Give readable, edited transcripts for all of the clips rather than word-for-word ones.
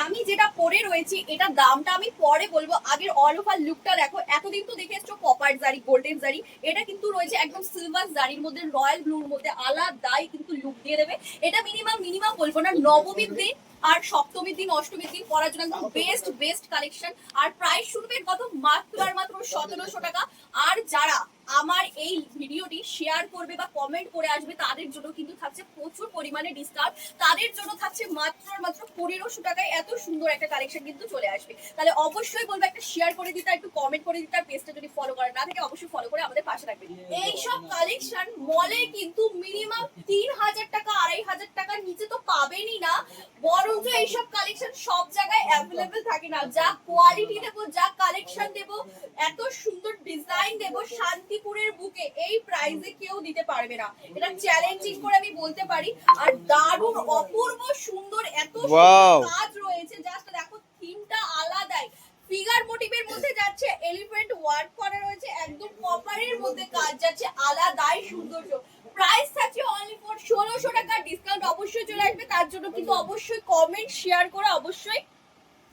আমি যেটা পরে রয়েছি এটা দামটা আমি পরে বলবো, আগের অল ওভার লুকটা দেখো। এতদিন তো দেখে এসছো কপার জারি, গোল্ডেন জারি, এটা কিন্তু রয়েছে একদম সিলভার জারির মধ্যে, রয়্যাল ব্লুর মধ্যে, আলাদাই কিন্তু লুক দিয়ে দেবে। এটা মিনিমাম বলবো না, নবমীর দিন আর সপ্তমীর দিন অষ্টমীর দিন পরার জন্য একদম বেস্ট কালেকশন। আর প্রাইস শুনবেন কত, মাত্র 1700 টাকা। আর যারা আমার এই ভিডিওটি শেয়ার করবে বা কমেন্ট করে আসবে তাদের জন্য কিন্তু থাকছে প্রচুর পরিমাণে ডিসকাউন্ট। তাদের জন্য থাকছে মাত্র 1500 টাকায় এত সুন্দর একটা কালেকশন কিন্তু চলে আসবে। তাহলে অবশ্যই বলবো একটা শেয়ার করে দিতে, একটু কমেন্ট করে দিতে, আর পেজটা যদি ফলো করা না থাকে অবশ্যই ফলো করে আমাদের পাশে রাখবেন। এইসব কালেকশন মলে কিন্তু মিনিমাম 3000 টাকা 2500 টাকার নিচে তো পাবেনই না, বরঞ্চ এইসব কালেকশন সব জায়গায় অ্যাভেলেবেল থাকে না। যা কোয়ালিটি দেবো, যা কালেকশন দেবো, এত সুন্দর ডিজাইন দেবো, শান্তিপুরের বুকে এই প্রাইসে কেউ দিতে পারবে না। এটা চ্যালেঞ্জিং করে আমি বলতে পারি। আর দারুণ অপূর্ব সুন্দর এত কাজ রয়েছে, জাস্ট দেখো থিমটা আলাদাই। ফিগার মোটিভের মধ্যে যাচ্ছে, এলিফ্যান্ট ওয়ার্ক করা রয়েছে, একদম কপারের মধ্যে কাজ যাচ্ছে, আলাদাই সৌন্দর্য। প্রাইস থাকছে অনলি ফর 1600 টাকা। ডিসকাউন্ট অবশ্যই চলে আসবে, তার জন্য কিন্তু অবশ্যই কমেন্ট শেয়ার করে অবশ্যই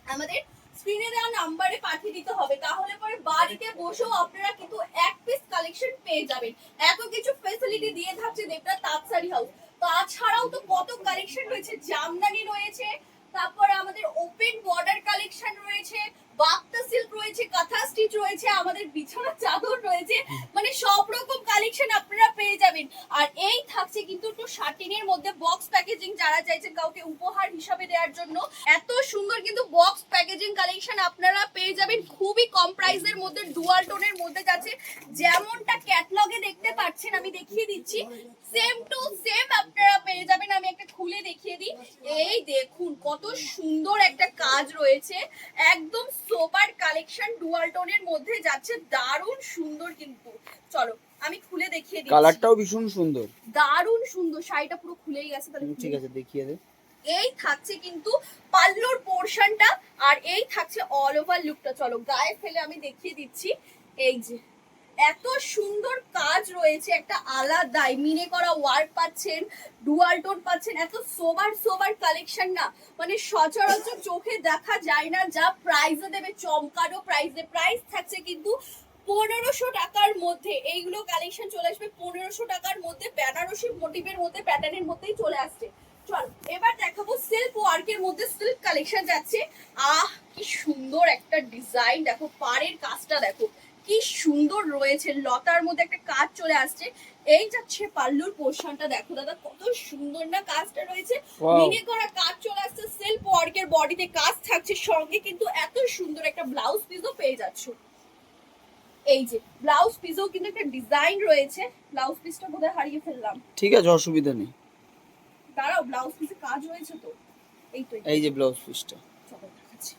আমাদের স্ক্রিনে দেওয়া নাম্বারে পাঠিয়ে দিতে হবে। তাহলে পরে বাড়িতে বসেও আপনারা কিন্তু এক পিস কালেকশন পেয়ে যাবেন। এত কিছু ফ্যাসিলিটি দিয়ে থাকছে দেবনাথ তাঁত শাড়ি হাউস। তাছাড়াও তো কত কালেকশন রয়েছে, জামদানি রয়েছে, তারপর আমাদের ওপেন বর্ডার কালেকশন রয়েছে, বাক্তা সিল্ক রয়েছে, কাঁথা স্টিচ রয়েছে, আমাদের বিছানা চাদর রয়েছে, মানে সব রকম কালেকশন আপনারা পেয়ে যাবেন। আর এই থাকছে কিন্তু একটু শার্টিনের মধ্যে বক্স প্যাকেজিং, যারা চাইছেন কাউকে উপহার হিসাবে দেওয়ার জন্য এত সুন্দর কিন্তু বক্স প্যাকেজিং কালেকশন আপনারা পেয়ে যাবেন খুবই কম প্রাইসের মধ্যে, ডুয়াল টোনের মধ্যে যাচ্ছে। যেমনটা ক্যাটালগে দেখতে পাচ্ছেন, আমি দেখিয়ে দিচ্ছি, সেম টু সেম আপনারা পেয়ে যাবেন। আমি একটা খুলে দেখিয়ে দিই, এই দেখুন কত সুন্দর একটা কাজ রয়েছে, একদম সোবার কালেকশন ডুয়াল টোনের মধ্যে যাচ্ছে, দারুণ সুন্দর কিন্তু। চলো আমি খুলে দেখিয়ে দিচ্ছি, কালারটাও ভীষণ সুন্দর, দারুণ সুন্দর। শাড়িটা পুরো খুলেই গেছে, তাহলে ঠিক আছে দেখিয়ে দে। এই থাকছে কিন্তু পাল্লুর পোরশনটা, আর এই থাকছে অল ওভার লুকটা। চলো গায়ে ফেলে আমি দেখিয়ে দিচ্ছি, এই যে এত সুন্দর কাজ রয়েছে, একটা আলাদাই মিনে করা ওয়ার্ক পাচ্ছেন, ডুয়াল টোন পাচ্ছেন, এত সোবার কালেকশন না, মানে সচরাচর চোখে দেখা যায় না। যা প্রাইসে দেবে চমকানো প্রাইসে, প্রাইস থাকছে কিন্তু 1500 টাকার মধ্যে এইগুলো কালেকশন চলে আসবে। 1500 টাকার মধ্যে বেনারসি মোটিভের মধ্যে, প্যাটার্নের মধ্যেই চলে আসছে। চল এবার দেখাবো সিল্ক ওয়ার্কের মধ্যে সিল্ক কালেকশন যাচ্ছে। কি সুন্দর একটা ডিজাইন, দেখো পাড়ের কাজটা দেখো কি সুন্দর রয়েছে, লতার মধ্যে একটা কাজ চলে আসছে। এই যাচ্ছে পাল্লুর পোর্শনটা, দেখো দাদা কত সুন্দর না কাজটা রয়েছে, মিনে করা কাজ চলে আসছে, সিল্ক ওয়ার্কের বডিতে কাজ থাকছে, সঙ্গে কিন্তু এত সুন্দর একটা ব্লাউজ পিসও পেয়ে যাচ্ছ। এই যে ব্লাউজ পিসও কিন্তু একটা ডিজাইন রয়েছে, ব্লাউজ পিসটা বোধহয় হারিয়ে ফেললাম, ঠিক আছে অসুবিধা নেই, দাঁড়াও ব্লাউজ পিসে কাজ রয়েছে তো, এই যে ব্লাউজ পিসটা, চলো দেখাচ্ছি।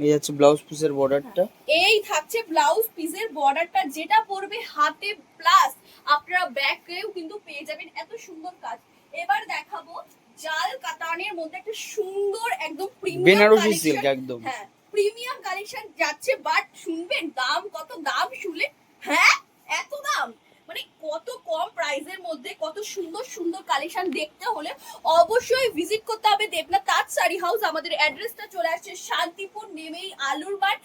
এই হচ্ছে ব্লাউজ পিসের বর্ডারটা, এই থাকছে ব্লাউজ পিসের বর্ডারটা, যেটা পড়বে হাতে, প্লাস আপনারা ব্যাকেও কিন্তু পেয়ে যাবেন এত সুন্দর কাজ। এবার দেখাবো জাল কাতানের মধ্যে একটা সুন্দর একদম প্রিমিয়াম বেনারসি সিল্ক একদম, হ্যাঁ প্রিমিয়াম কালেকশন যাচ্ছে। বাট শুনবেন দাম কত, দাম শুনলে হ্যাঁ এত দাম, মানে কত কম প্রাইসের মধ্যে কত সুন্দর সুন্দর কালেকশন দেখতে হলে অবশ্যই ভিজিট করতে হবে দেবনাথ তাঁত শাড়ি হাউস। আমাদের অ্যাড্রেসটা চলে আসছে শান্তিপুর, নেমেই আলুর মাঠ,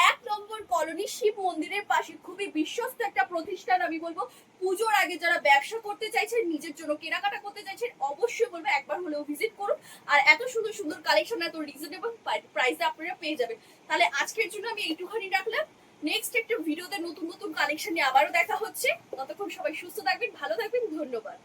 1 নম্বর কলোনি, শিব মন্দিরের পাশে। খুবই বিশ্বস্ত একটা প্রতিষ্ঠান আমি বলবো। পুজোর আগে যারা ব্যবসা করতে চাইছেন, নিজের জন্য কেনাকাটা করতে চাইছেন, অবশ্যই বলবো একবার হলেও ভিজিট করুন। আর এত সুন্দর সুন্দর কালেকশন এত রিজনেবল প্রাইসে আপনারা পেয়ে যাবেন। তাহলে আজকের জন্য আমি এইটুখানি রাখলাম, নেক্সট একটা ভিডিওতে নতুন নতুন কালেকশন নিয়ে আবারও দেখা হচ্ছে। ততক্ষণ সবাই সুস্থ থাকবেন, ভালো থাকবেন, ধন্যবাদ।